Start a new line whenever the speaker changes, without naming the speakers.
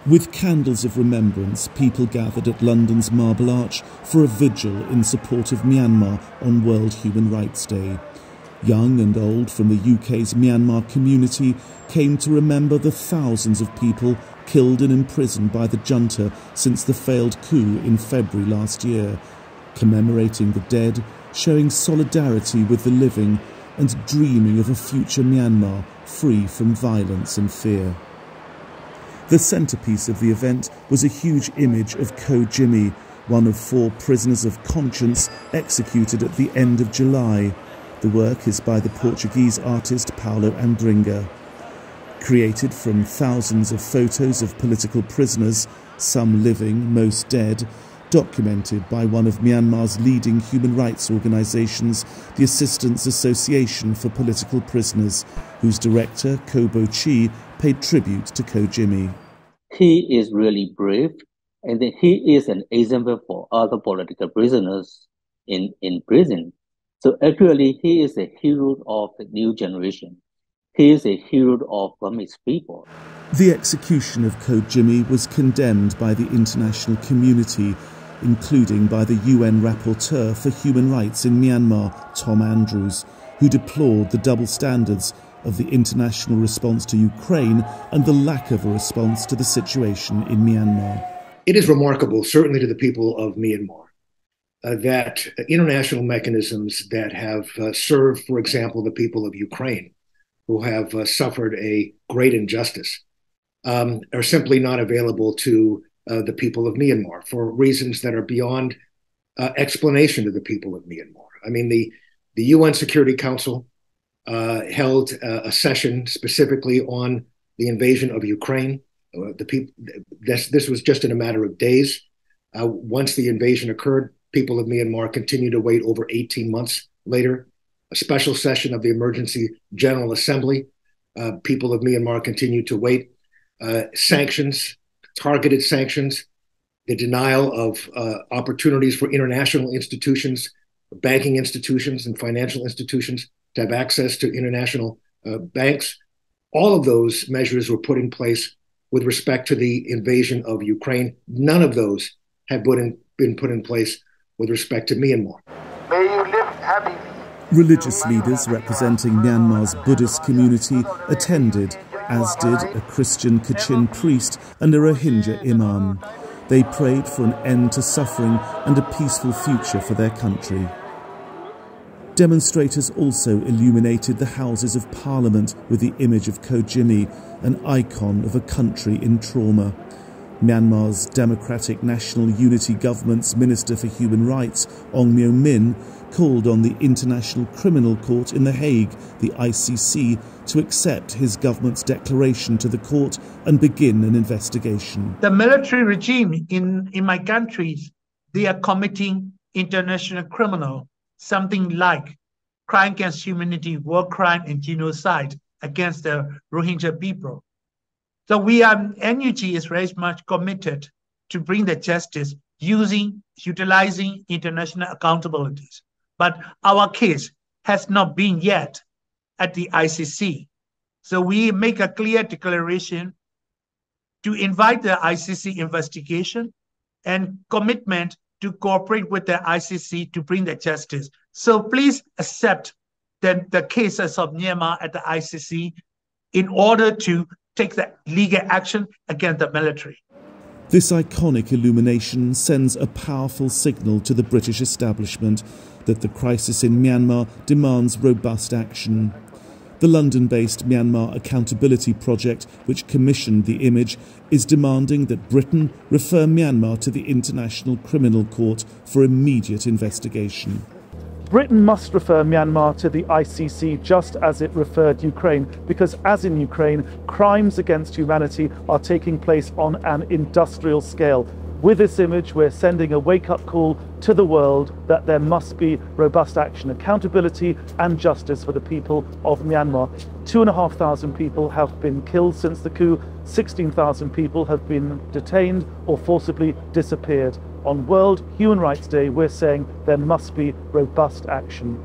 With candles of remembrance, people gathered at London's Marble Arch for a vigil in support of Myanmar on World Human Rights Day. Young and old from the UK's Myanmar community came to remember the thousands of people killed and imprisoned by the junta since the failed coup in February last year, commemorating the dead, showing solidarity with the living, and dreaming of a future Myanmar free from violence and fear. The centrepiece of the event was a huge image of Ko Jimmy, one of 4 prisoners of conscience executed at the end of July. The work is by the Portuguese artist Paulo Andringa. Created from thousands of photos of political prisoners, some living, most dead, documented by one of Myanmar's leading human rights organisations, the Assistance Association for Political Prisoners, whose director, Kobo Chi, paid tribute to Ko Jimmy.
He is really brave, and he is an example for other political prisoners in prison. So actually, he is a hero of the new generation. He is a hero of Burmese people.
The execution of Ko Jimmy was condemned by the international community, including by the UN Rapporteur for Human Rights in Myanmar, Tom Andrews, who deplored the double standards of the international response to Ukraine and the lack of a response to the situation in Myanmar.
It is remarkable, certainly to the people of Myanmar, that international mechanisms that have served, for example, the people of Ukraine, who have suffered a great injustice, are simply not available to the people of Myanmar for reasons that are beyond explanation to the people of Myanmar. I mean, the UN Security Council held a session specifically on the invasion of Ukraine. This was just in a matter of days. Once the invasion occurred, people of Myanmar continued to wait over 18 months later. A special session of the Emergency General Assembly. People of Myanmar continued to wait. Sanctions, targeted sanctions, the denial of opportunities for international institutions, banking institutions and financial institutions to have access to international banks. All of those measures were put in place with respect to the invasion of Ukraine. None of those have been put in place with respect to Myanmar.
May you live happily.
Religious leaders representing Myanmar's Buddhist community attended, as did a Christian Kachin priest and a Rohingya imam. They prayed for an end to suffering and a peaceful future for their country. Demonstrators also illuminated the Houses of Parliament with the image of Ko Jimmy, an icon of a country in trauma. Myanmar's Democratic National Unity Government's Minister for Human Rights, Aung Myo Min, called on the International Criminal Court in The Hague, the ICC, to accept his government's declaration to the court and begin an investigation.
The military regime in my countries, they are committing international criminal, something like crime against humanity, war crime, and genocide against the Rohingya people. So NUG is very much committed to bring the justice utilizing international accountabilities. But our case has not been yet at the ICC. So we make a clear declaration to invite the ICC investigation and commitment to cooperate with the ICC to bring the justice. So please accept the cases of Myanmar at the ICC in order to take the legal action against the military.
This iconic illumination sends a powerful signal to the British establishment that the crisis in Myanmar demands robust action. The London-based Myanmar Accountability Project, which commissioned the image, is demanding that Britain refer Myanmar to the International Criminal Court for immediate investigation.
Britain must refer Myanmar to the ICC just as it referred Ukraine, because as in Ukraine, crimes against humanity are taking place on an industrial scale. With this image, we're sending a wake-up call to the world that there must be robust action, accountability and justice for the people of Myanmar. 2,500 people have been killed since the coup. 16,000 people have been detained or forcibly disappeared. On World Human Rights Day, we're saying there must be robust action.